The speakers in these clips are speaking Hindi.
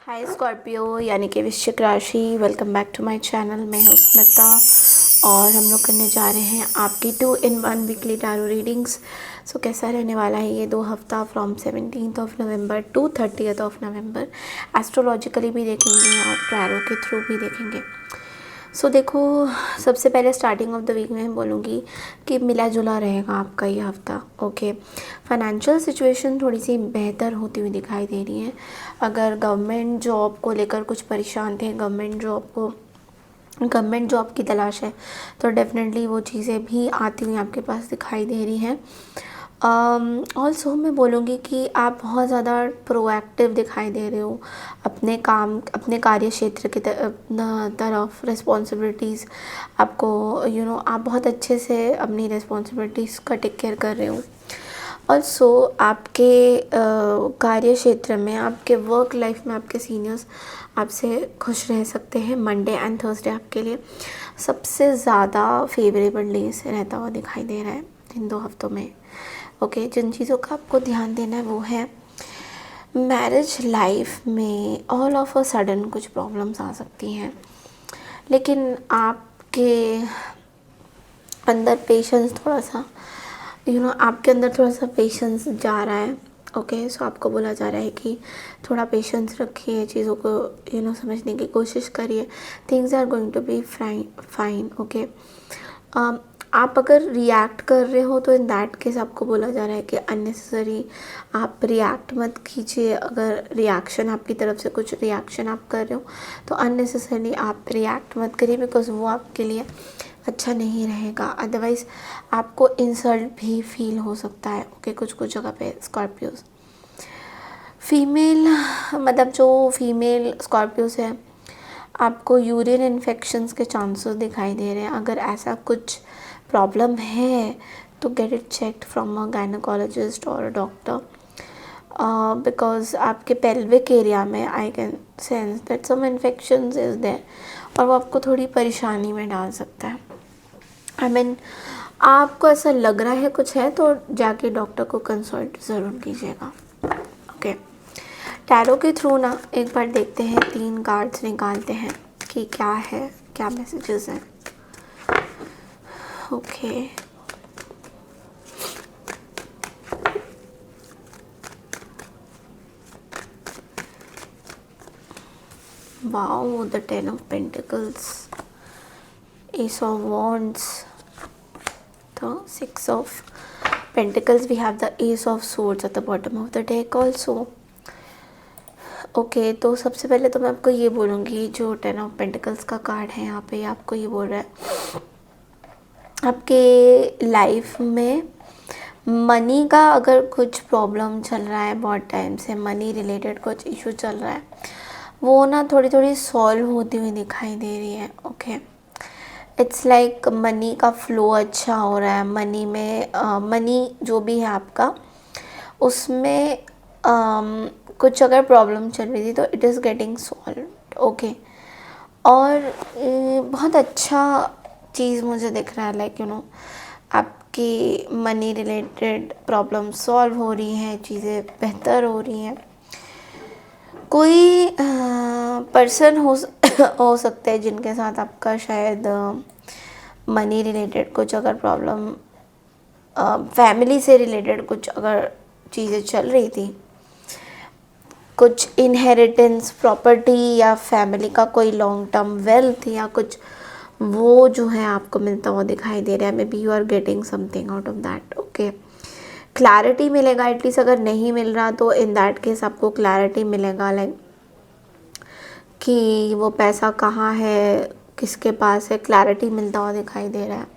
हाय स्कॉर्पियो यानी कि वृश्चिक राशि, welcome back to my channel. मैं हूँ स्मिता और हम लोग करने जा रहे हैं आपकी 2 in 1 weekly tarot readings. So कैसा रहने वाला है ये 2 हफ्ता from 17th November to 30th November. Astrologically भी देखेंगे और टैरो के थ्रू भी देखेंगे। सो देखो, सबसे पहले स्टार्टिंग ऑफ द वीक में बोलूँगी कि मिला जुला रहेगा आपका ये हफ़्ता। ओके, फाइनेंशियल सिचुएशन थोड़ी सी बेहतर होती हुई दिखाई दे रही है। अगर गवर्नमेंट जॉब को लेकर कुछ परेशान थे, गवर्नमेंट जॉब की तलाश है, तो डेफिनेटली वो चीज़ें भी आती हुई आपके पास दिखाई दे रही हैं। ऑल्सो मैं बोलूँगी कि आप बहुत ज़्यादा प्रोएक्टिव दिखाई दे रहे हो अपने कार्य क्षेत्र की तरफ। रिस्पॉन्सिबिलिटीज़ आपको आप बहुत अच्छे से अपनी रिस्पॉन्सिबिलिटीज़ का टेक केयर कर रहे हो। ऑल्सो आपके कार्य क्षेत्र में, आपके वर्क लाइफ में आपके सीनियर्स आपसे खुश रह सकते हैं। मंडे एंड थर्सडे आपके लिए सबसे ज़्यादा फेवरेबल डेज रहता हुआ दिखाई दे रहा है इन 2 हफ्तों में। ओके, जिन चीज़ों का आपको ध्यान देना है वो है मैरिज लाइफ में ऑल ऑफ अ सडन कुछ प्रॉब्लम्स आ सकती हैं, लेकिन आपके अंदर पेशेंस थोड़ा सा आपके अंदर थोड़ा सा पेशेंस जा रहा है। ओके, सो आपको बोला जा रहा है कि थोड़ा पेशेंस रखिए, चीज़ों को समझने की कोशिश करिए। Things are going to be fine. Okay, आप अगर रिएक्ट कर रहे हो तो इन दैट केस आपको बोला जा रहा है कि अननेसेसरी आप रिएक्ट मत कीजिए। अगर रिएक्शन आपकी तरफ से कुछ रिएक्शन आप कर रहे हो तो अननेसेसरी आप रिएक्ट मत करिए, बिकॉज वो आपके लिए अच्छा नहीं रहेगा। अदरवाइज़ आपको इंसल्ट भी फील हो सकता है। ओके, कुछ जगह पे स्कॉर्पियोज मतलब जो फीमेल स्कॉर्पियोज है, आपको यूरिन इन्फेक्शंस के चांसेस दिखाई दे रहे हैं। अगर ऐसा कुछ प्रॉब्लम है तो get it checked from a gynaecologist और डॉक्टर, बिकॉज आपके पेल्विक एरिया में I can sense that some infections is there और वो आपको थोड़ी परेशानी में डाल सकता है। आपको ऐसा लग रहा है कुछ है तो जाके डॉक्टर को कंसल्ट ज़रूर कीजिएगा। ओके, टैरो के थ्रू ना एक बार देखते हैं, 3 कार्ड्स निकालते हैं कि क्या है, क्या मैसेजेस हैं। Okay, wow, the 10 of Pentacles, Ace of Wands, the 6 of Pentacles, we have the Ace of Swords at the bottom of the deck also. Okay, तो सबसे पहले तो मैं आपको ये बोलूँगी, जो 10 of Pentacles का कार्ड है यहाँ पे आपको ये बोल रहा है आपके लाइफ में मनी का अगर कुछ प्रॉब्लम चल रहा है, बहुत टाइम से मनी रिलेटेड कुछ इशू चल रहा है, वो ना थोड़ी थोड़ी सॉल्व होती हुई दिखाई दे रही है। ओके, इट्स लाइक मनी का फ्लो अच्छा हो रहा है। मनी जो भी है आपका, उसमें कुछ अगर प्रॉब्लम चल रही थी तो it is getting solve. Okay, और बहुत अच्छा चीज़ मुझे दिख रहा है, लाइक आपकी मनी रिलेटेड प्रॉब्लम सॉल्व हो रही हैं, चीज़ें बेहतर हो रही हैं। कोई पर्सन हो सकता है जिनके साथ आपका शायद मनी रिलेटेड कुछ अगर प्रॉब्लम, फैमिली से रिलेटेड कुछ अगर चीज़ें चल रही थी, कुछ इनहेरिटेंस प्रॉपर्टी या फैमिली का कोई लॉन्ग टर्म वेल्थ या कुछ, वो जो है आपको मिलता हुआ दिखाई दे रहा है। Maybe you are getting something out of that. Okay, clarity मिलेगा एटलीस्ट। अगर नहीं मिल रहा तो इन दैट केस आपको क्लैरिटी मिलेगा, लाइक कि वो पैसा कहाँ है, किसके पास है, क्लैरिटी मिलता हुआ दिखाई दे रहा है।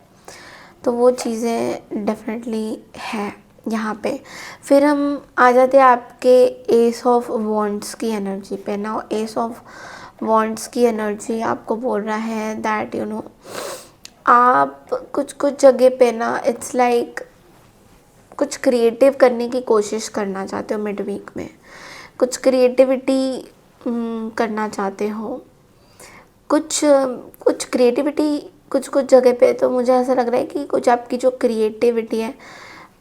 तो वो चीज़ें डेफिनेटली है यहाँ पे। फिर हम आ जाते हैं आपके एस ऑफ वॉन्ड्स की एनर्जी पे। नाउ एस ऑफ वॉन्ड्स की एनर्जी आपको बोल रहा है दैट आप कुछ जगह पे ना, इट्स लाइक कुछ क्रिएटिव करने की कोशिश करना चाहते हो मिड वीक में, कुछ क्रिएटिविटी करना चाहते हो, कुछ क्रिएटिविटी कुछ जगह पे। तो मुझे ऐसा लग रहा है कि कुछ आपकी जो क्रिएटिविटी है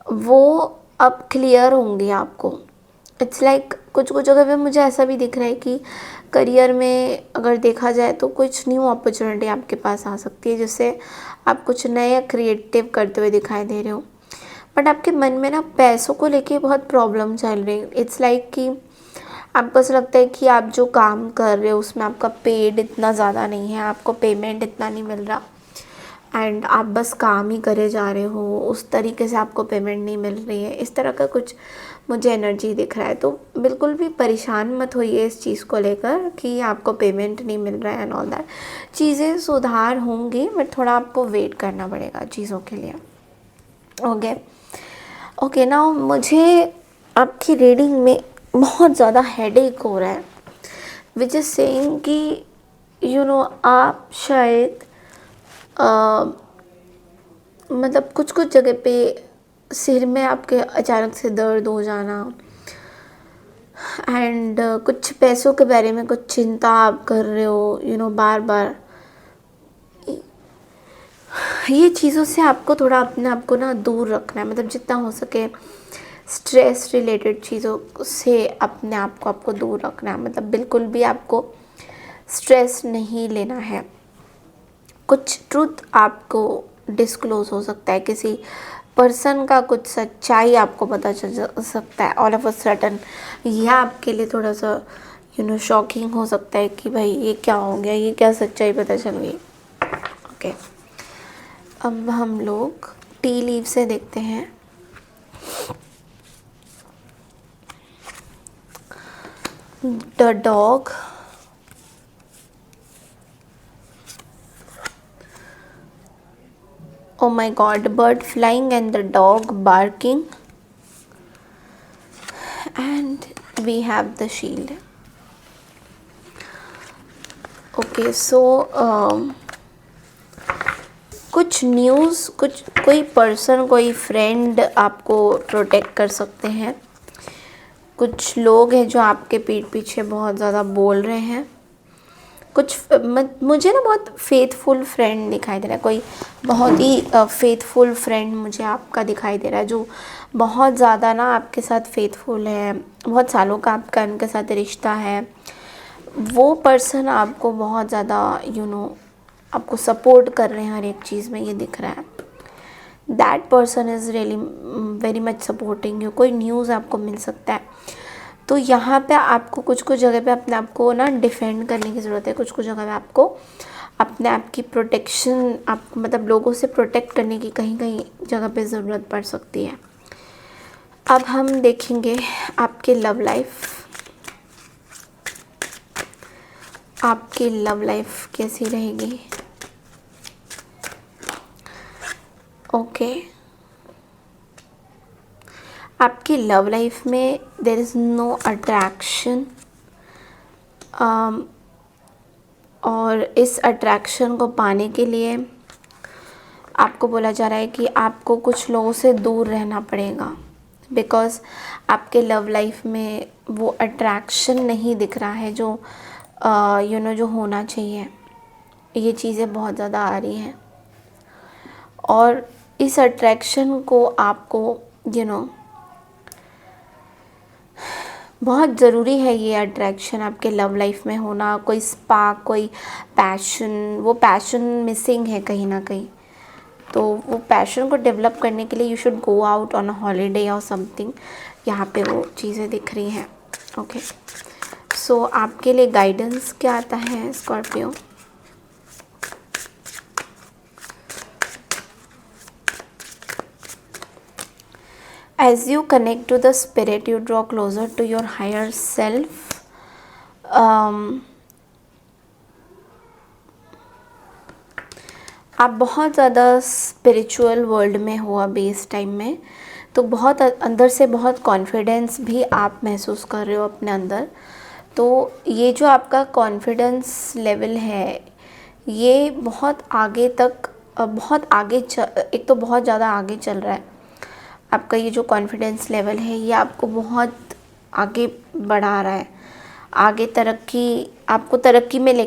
वो अब क्लियर होंगी आपको। इट्स लाइक कुछ कुछ जगह पे मुझे ऐसा भी दिख रहा है कि करियर में अगर देखा जाए तो कुछ न्यू अपॉर्चुनिटी आपके पास आ सकती है, जिससे आप कुछ नया क्रिएटिव करते हुए दिखाई दे रहे हो। बट आपके मन में ना पैसों को लेके बहुत प्रॉब्लम चल रही है। इट्स लाइक कि आपको ऐसा लगता है कि आप जो काम कर रहे हो उसमें आपका पेड इतना ज़्यादा नहीं है, आपको पेमेंट इतना नहीं मिल रहा, एंड आप बस काम ही करे जा रहे हो, उस तरीके से आपको पेमेंट नहीं मिल रही है। इस तरह का कुछ मुझे एनर्जी दिख रहा है। तो बिल्कुल भी परेशान मत होइए इस चीज़ को लेकर कि आपको पेमेंट नहीं मिल रहा है एंड ऑल दैट। चीज़ें सुधार होंगी, बट थोड़ा आपको वेट करना पड़ेगा चीज़ों के लिए। ओके ओके, नाउ मुझे आपकी रीडिंग में बहुत ज़्यादा हेडेक हो रहा है, विच इज़ सेइंग कि आप शायद मतलब कुछ कुछ जगह पे सिर में आपके अचानक से दर्द हो जाना, एंड कुछ पैसों के बारे में कुछ चिंता आप कर रहे हो, बार बार। ये चीज़ों से आपको थोड़ा अपने आप को ना दूर रखना है, मतलब जितना हो सके स्ट्रेस रिलेटेड चीज़ों से अपने आप को आपको दूर रखना है। मतलब बिल्कुल भी आपको स्ट्रेस नहीं लेना है। कुछ ट्रुथ आपको डिस्क्लोज हो सकता है, किसी पर्सन का कुछ सच्चाई आपको पता चल सकता है ऑल ऑफ अ सडन। यह आपके लिए थोड़ा सा शॉकिंग हो सकता है कि भाई ये क्या हो गया, ये क्या सच्चाई पता चल गई। ओके, अब हम लोग टी लीव से देखते हैं। The dog, oh my god, bird flying and the dog barking, and we have the shield. Okay, so कुछ न्यूज़, कुछ कोई पर्सन, कोई फ्रेंड आपको प्रोटेक्ट कर सकते हैं। कुछ लोग हैं जो आपके पीठ पीछे बहुत ज़्यादा बोल रहे हैं। कुछ मुझे ना बहुत फेथफुल फ्रेंड दिखाई दे रहा है, कोई बहुत ही फेथफुल फ्रेंड मुझे आपका दिखाई दे रहा है, जो बहुत ज़्यादा ना आपके साथ फेथफुल है, बहुत सालों का आपका उनके साथ रिश्ता है। वो पर्सन आपको बहुत ज़्यादा आपको सपोर्ट कर रहे हैं हर एक चीज़ में, ये दिख रहा है। That person is really very much supporting you. कोई न्यूज़ आपको मिल सकता है। तो यहाँ पे आपको कुछ कुछ जगह पे अपने आप को ना डिफेंड करने की ज़रूरत है। कुछ कुछ जगह पे आपको अपने आप की प्रोटेक्शन, आप मतलब लोगों से प्रोटेक्ट करने की कहीं कहीं जगह पे ज़रूरत पड़ सकती है। अब हम देखेंगे आपके लव लाइफ। आपकी लव लाइफ कैसी रहेगी। ओके, आपकी लव लाइफ में देयर इज़ नो अट्रैक्शन, और इस अट्रैक्शन को पाने के लिए आपको बोला जा रहा है कि आपको कुछ लोगों से दूर रहना पड़ेगा, बिकॉज़ आपके लव लाइफ में वो अट्रैक्शन नहीं दिख रहा है जो जो होना चाहिए। ये चीज़ें बहुत ज़्यादा आ रही हैं, और इस अट्रैक्शन को आपको बहुत ज़रूरी है। ये अट्रैक्शन आपके लव लाइफ में होना, कोई स्पार्क, कोई पैशन, वो पैशन मिसिंग है कहीं ना कहीं। तो वो पैशन को डेवलप करने के लिए you should go out on a holiday और समथिंग। यहाँ पे वो चीज़ें दिख रही हैं। ओके, सो आपके लिए गाइडेंस क्या आता है Scorpio. As you connect to the spirit, you draw closer to your higher self. आप बहुत ज़्यादा स्पिरिचुअल वर्ल्ड में हो अभी इस टाइम में, तो बहुत अंदर से बहुत कॉन्फिडेंस भी आप महसूस कर रहे हो अपने अंदर। तो ये जो आपका कॉन्फिडेंस लेवल है, ये बहुत आगे तक, बहुत आगे एक तो बहुत ज़्यादा आगे चल रहा है। आपका ये जो कॉन्फिडेंस लेवल है, ये आपको बहुत आगे बढ़ा रहा है, आगे तरक्की, आपको तरक्की में ले